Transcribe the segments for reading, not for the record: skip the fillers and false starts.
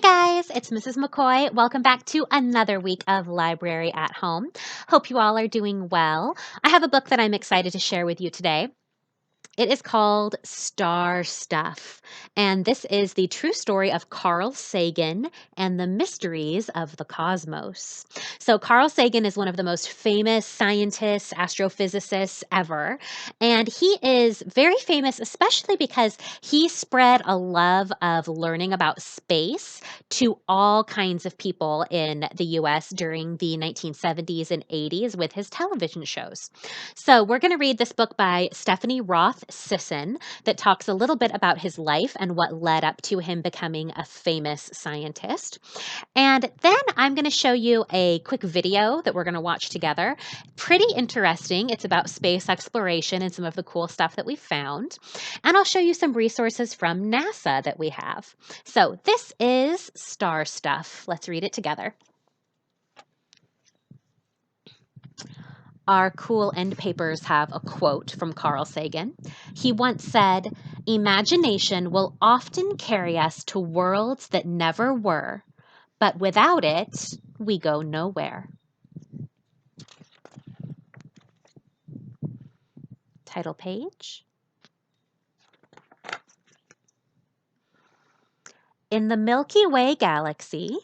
guys, it's Mrs. McCoy. Welcome back to another week of Library at Home. Hope you all are doing well. I have a book that I'm excited to share with you today. It is called Star Stuff, and this is the true story of Carl Sagan and the mysteries of the cosmos. So Carl Sagan is one of the most famous scientists, astrophysicists ever, and he is very famous especially because he spread a love of learning about space to all kinds of people in the US during the 1970s and 80s with his television shows. So we're going to read this book by Stephanie Roth Sisson that talks a little bit about his life and what led up to him becoming a famous scientist. And then I'm going to show you a quick video that we're going to watch together. Pretty interesting. It's about space exploration and some of the cool stuff that we found. And I'll show you some resources from NASA that we have. So this is Star Stuff. Let's read it together. Our cool end papers have a quote from Carl Sagan. He once said, "Imagination will often carry us to worlds that never were, but without it, we go nowhere." Title page. In the Milky Way galaxy,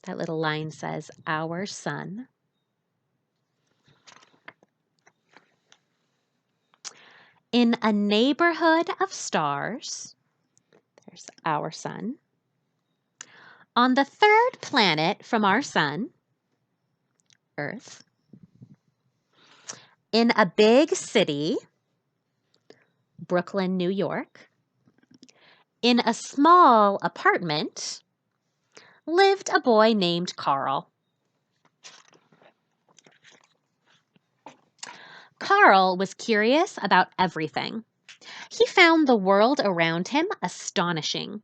that little line says, our sun. In a neighborhood of stars, there's our sun. On the third planet from our sun, Earth. In a big city, Brooklyn, New York. In a small apartment, lived a boy named Carl. Carl was curious about everything. He found the world around him astonishing.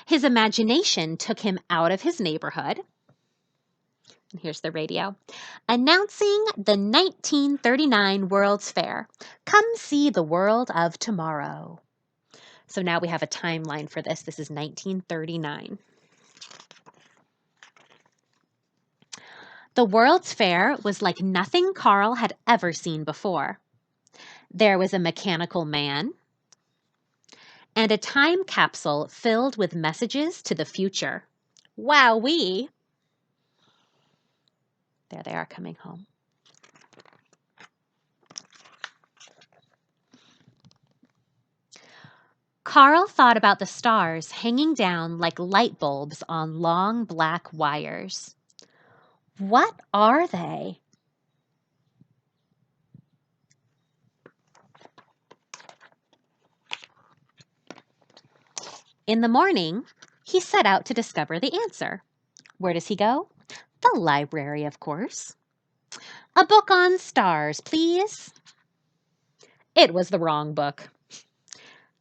His imagination took him out of his neighborhood. And here's the radio. Announcing the 1939 World's Fair. Come see the world of tomorrow. So now we have a timeline for this. This is 1939. The World's Fair was like nothing Carl had ever seen before. There was a mechanical man and a time capsule filled with messages to the future. Wowee! There they are coming home. Carl thought about the stars hanging down like light bulbs on long black wires. What are they? In the morning, he set out to discover the answer. Where does he go? The library, of course. A book on stars, please. It was the wrong book.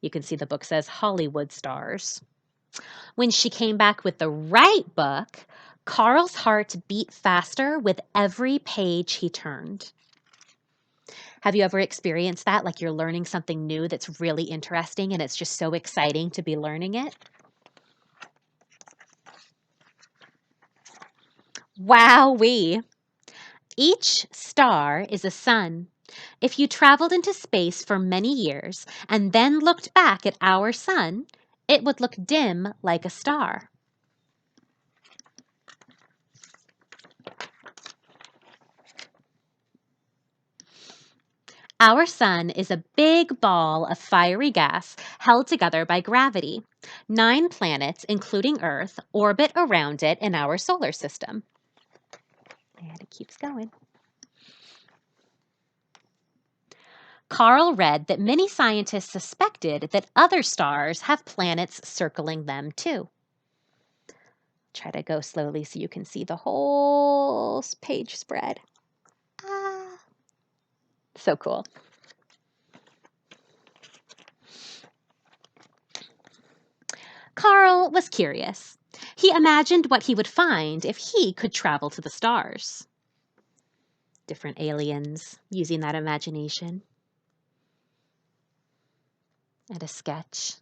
You can see the book says Hollywood Stars. When she came back with the right book, Carl's heart beat faster with every page he turned. Have you ever experienced that? Like you're learning something new that's really interesting and it's just so exciting to be learning it? Wowee! Each star is a sun. If you traveled into space for many years and then looked back at our sun, it would look dim like a star. Our sun is a big ball of fiery gas held together by gravity. 9 planets, including Earth, orbit around it in our solar system. And it keeps going. Carl read that many scientists suspected that other stars have planets circling them too. Try to go slowly so you can see the whole page spread. So cool. Carl was curious. He imagined what he would find if he could travel to the stars. Different aliens using that imagination. And a sketch.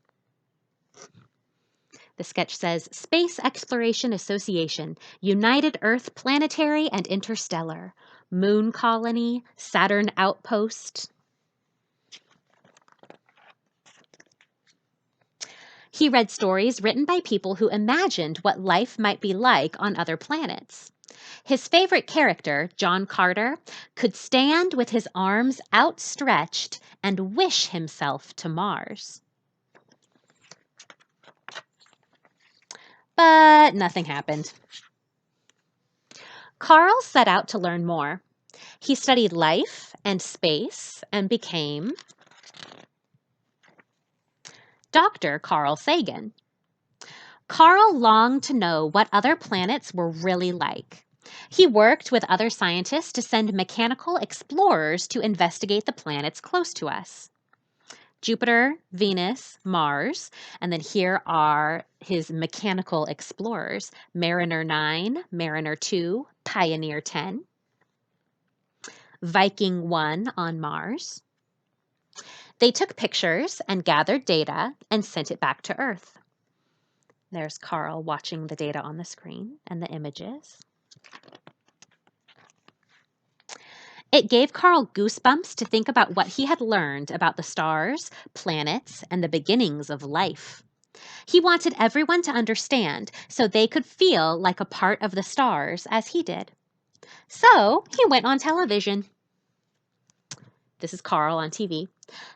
The sketch says Space Exploration Association, United Earth Planetary and Interstellar, Moon Colony, Saturn Outpost. He read stories written by people who imagined what life might be like on other planets. His favorite character, John Carter, could stand with his arms outstretched and wish himself to Mars. But nothing happened. Carl set out to learn more. He studied life and space and became Dr. Carl Sagan. Carl longed to know what other planets were really like. He worked with other scientists to send mechanical explorers to investigate the planets close to us. Jupiter, Venus, Mars, and then here are his mechanical explorers, Mariner 9, Mariner 2, Pioneer 10, Viking 1 on Mars. They took pictures and gathered data and sent it back to Earth. There's Carl watching the data on the screen and the images. It gave Carl goosebumps to think about what he had learned about the stars, planets, and the beginnings of life. He wanted everyone to understand so they could feel like a part of the stars as he did. So he went on television. This is Carl on TV.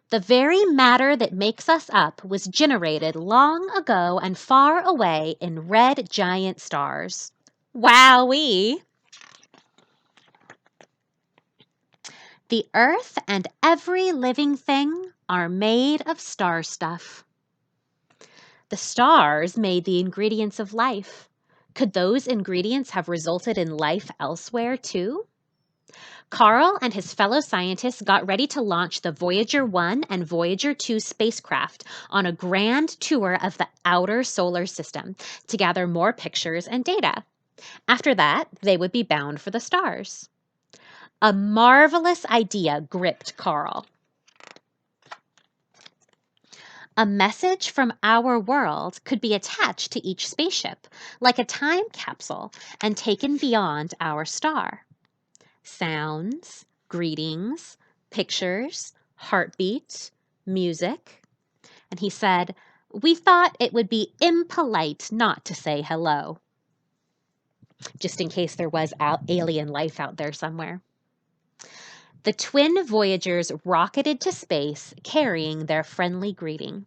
The very matter that makes us up was generated long ago and far away in red giant stars. Wowee! The earth and every living thing are made of star stuff. The stars made the ingredients of life. Could those ingredients have resulted in life elsewhere too? Carl and his fellow scientists got ready to launch the Voyager 1 and Voyager 2 spacecraft on a grand tour of the outer solar system to gather more pictures and data. After that, they would be bound for the stars. A marvelous idea gripped Carl. A message from our world could be attached to each spaceship, like a time capsule, and taken beyond our star. Sounds, greetings, pictures, heartbeat, music. And he said, "We thought it would be impolite not to say hello," just in case there was alien life out there somewhere. The twin Voyagers rocketed to space carrying their friendly greeting.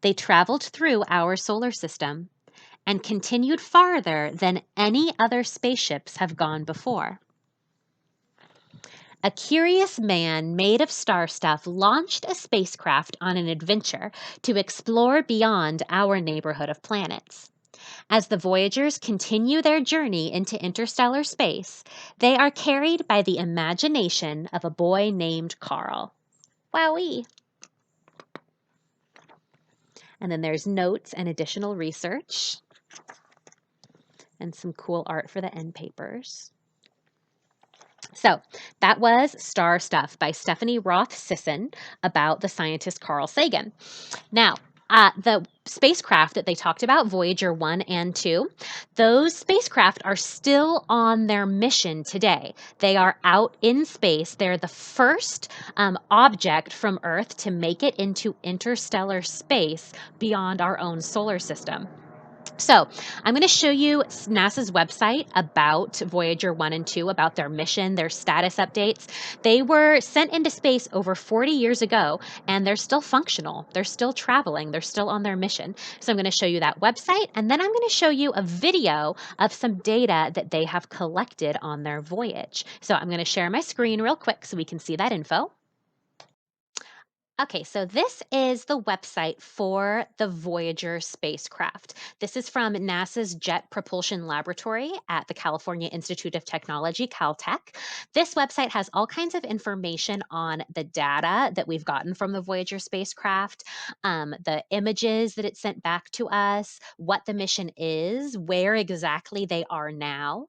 They traveled through our solar system and continued farther than any other spaceships have gone before. A curious man made of star stuff launched a spacecraft on an adventure to explore beyond our neighborhood of planets. As the Voyagers continue their journey into interstellar space, they are carried by the imagination of a boy named Carl. Wowee! And then there's notes and additional research and some cool art for the end papers. So that was Star Stuff by Stephanie Roth Sisson about the scientist Carl Sagan. Now, the spacecraft that they talked about, Voyager 1 and 2, those spacecraft are still on their mission today. They are out in space. They're the first object from Earth to make it into interstellar space beyond our own solar system. So I'm going to show you NASA's website about Voyager 1 and 2, about their mission, their status updates. They were sent into space over 40 years ago, and they're still functional. They're still traveling. They're still on their mission. So I'm going to show you that website, and then I'm going to show you a video of some data that they have collected on their voyage. So I'm going to share my screen real quick so we can see that info. Okay, so this is the website for the Voyager spacecraft. This is from NASA's Jet Propulsion Laboratory at the California Institute of Technology, Caltech. This website has all kinds of information on the data that we've gotten from the Voyager spacecraft, the images that it sent back to us, what the mission is, where exactly they are now,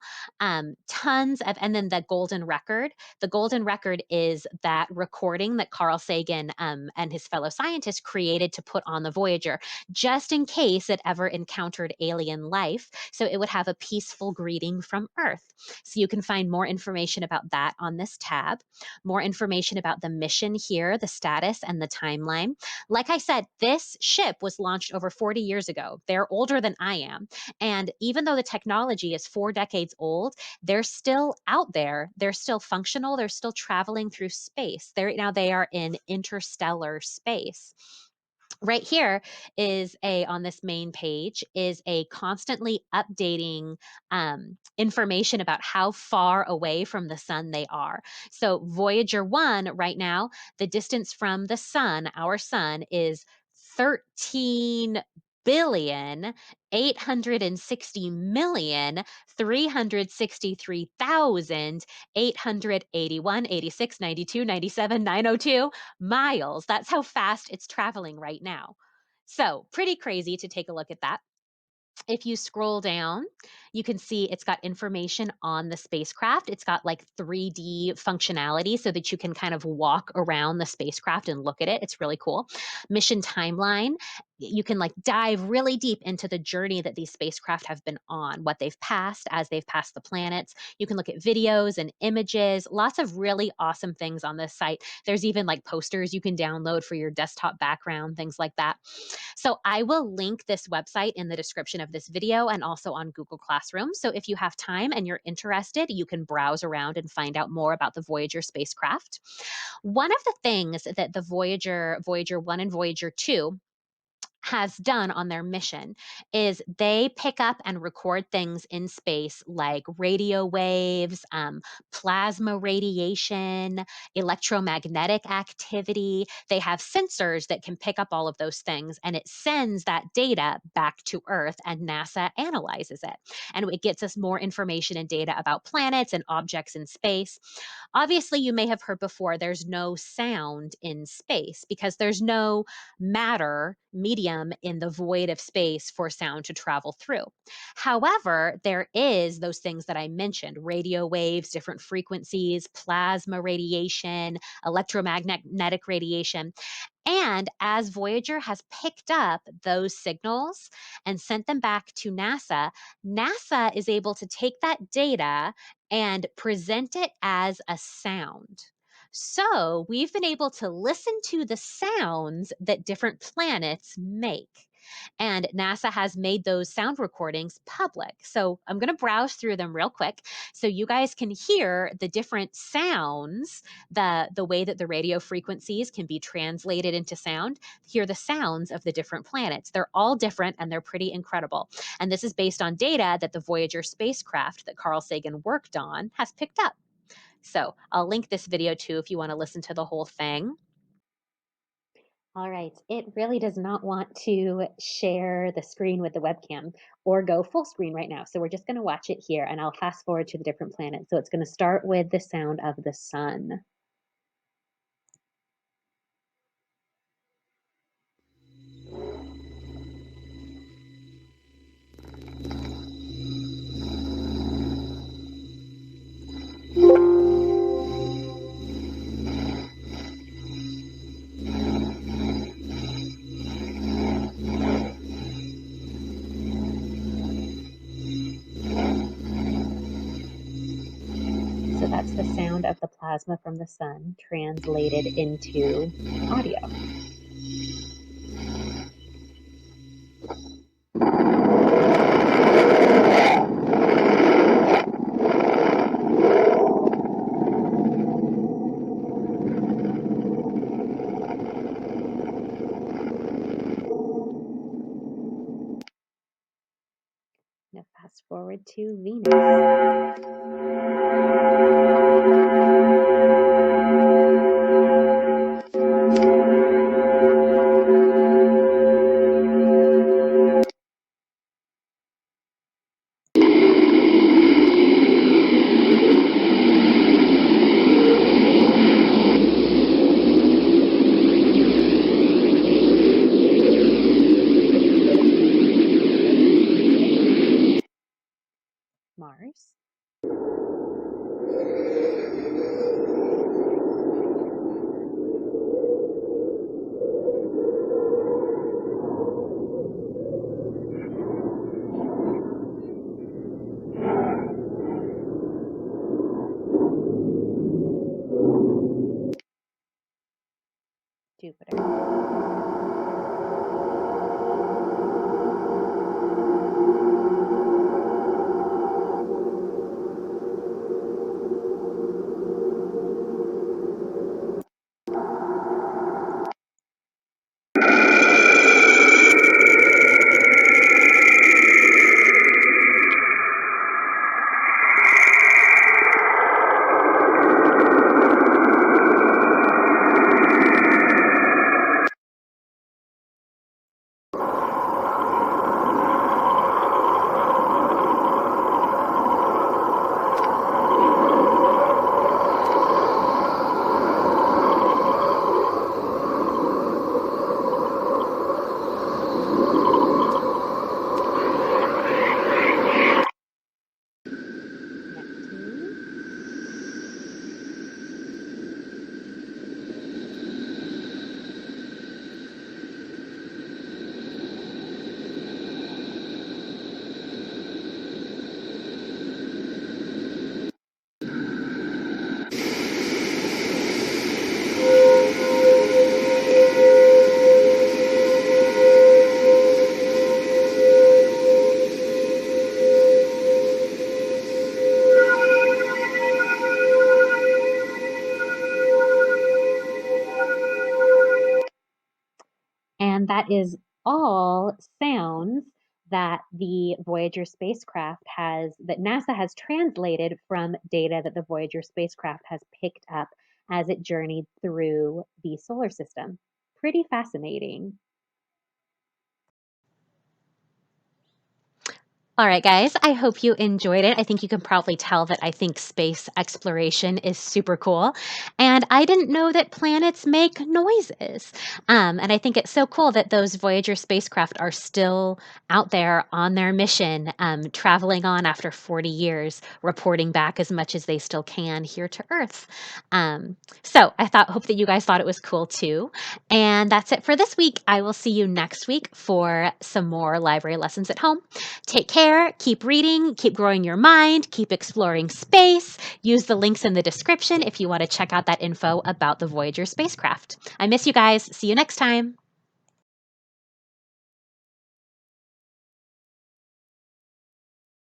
tons of, and then the golden record. The golden record is that recording that Carl Sagan and his fellow scientists created to put on the Voyager, just in case it ever encountered alien life, so it would have a peaceful greeting from Earth. So you can find more information about that on this tab, more information about the mission here, the status, and the timeline. Like I said, this ship was launched over 40 years ago. They're older than I am. And even though the technology is 4 decades old, they're still out there. They're still functional. They're still traveling through space. They are in interstellar space. Right here is on this main page is a constantly updating information about how far away from the sun they are. So Voyager 1 right now, the distance from the sun, our sun, is 13,860,363,881, 902 miles. That's how fast it's traveling right now. So pretty crazy to take a look at that. If you scroll down, you can see it's got information on the spacecraft. It's got like 3D functionality so that you can kind of walk around the spacecraft and look at it. It's really cool. Mission timeline. You can like dive really deep into the journey that these spacecraft have been on, what they've passed as they've passed the planets. You can look at videos and images, lots of really awesome things on this site. There's even like posters you can download for your desktop background, things like that. So I will link this website in the description of this video and also on Google Classroom. So if you have time and you're interested, you can browse around and find out more about the Voyager spacecraft. One of the things that the Voyager 1 and Voyager 2 has done on their mission is they pick up and record things in space like radio waves, plasma radiation, electromagnetic activity. They have sensors that can pick up all of those things, and it sends that data back to Earth, and NASA analyzes it. And it gets us more information and data about planets and objects in space. Obviously, you may have heard before, there's no sound in space because there's no matter medium in the void of space for sound to travel through. However, there is those things that I mentioned, radio waves, different frequencies, plasma radiation, electromagnetic radiation. And as Voyager has picked up those signals and sent them back to NASA, NASA is able to take that data and present it as a sound. So we've been able to listen to the sounds that different planets make. And NASA has made those sound recordings public. So I'm going to browse through them real quick so you guys can hear the different sounds, the way that the radio frequencies can be translated into sound, hear the sounds of the different planets. They're all different and they're pretty incredible. And this is based on data that the Voyager spacecraft that Carl Sagan worked on has picked up. So I'll link this video too if you want to listen to the whole thing. All right, it really does not want to share the screen with the webcam or go full screen right now. So we're just going to watch it here, and I'll fast forward to the different planets. So it's going to start with the sound of the sun. So that's the sound of the plasma from the sun translated into audio. Now fast forward to Venus. Mars. Jupiter. And that is all sounds that the Voyager spacecraft that NASA has translated from data that the Voyager spacecraft has picked up as it journeyed through the solar system. Pretty fascinating. All right, guys, I hope you enjoyed it. I think you can probably tell that I think space exploration is super cool. And I didn't know that planets make noises. And I think it's so cool that those Voyager spacecraft are still out there on their mission, traveling on after 40 years, reporting back as much as they still can here to Earth. Hope that you guys thought it was cool too. And that's it for this week. I will see you next week for some more library lessons at home. Take care, keep reading, keep growing your mind, keep exploring space. Use the links in the description if you want to check out that info about the Voyager spacecraft. I miss you guys. See you next time.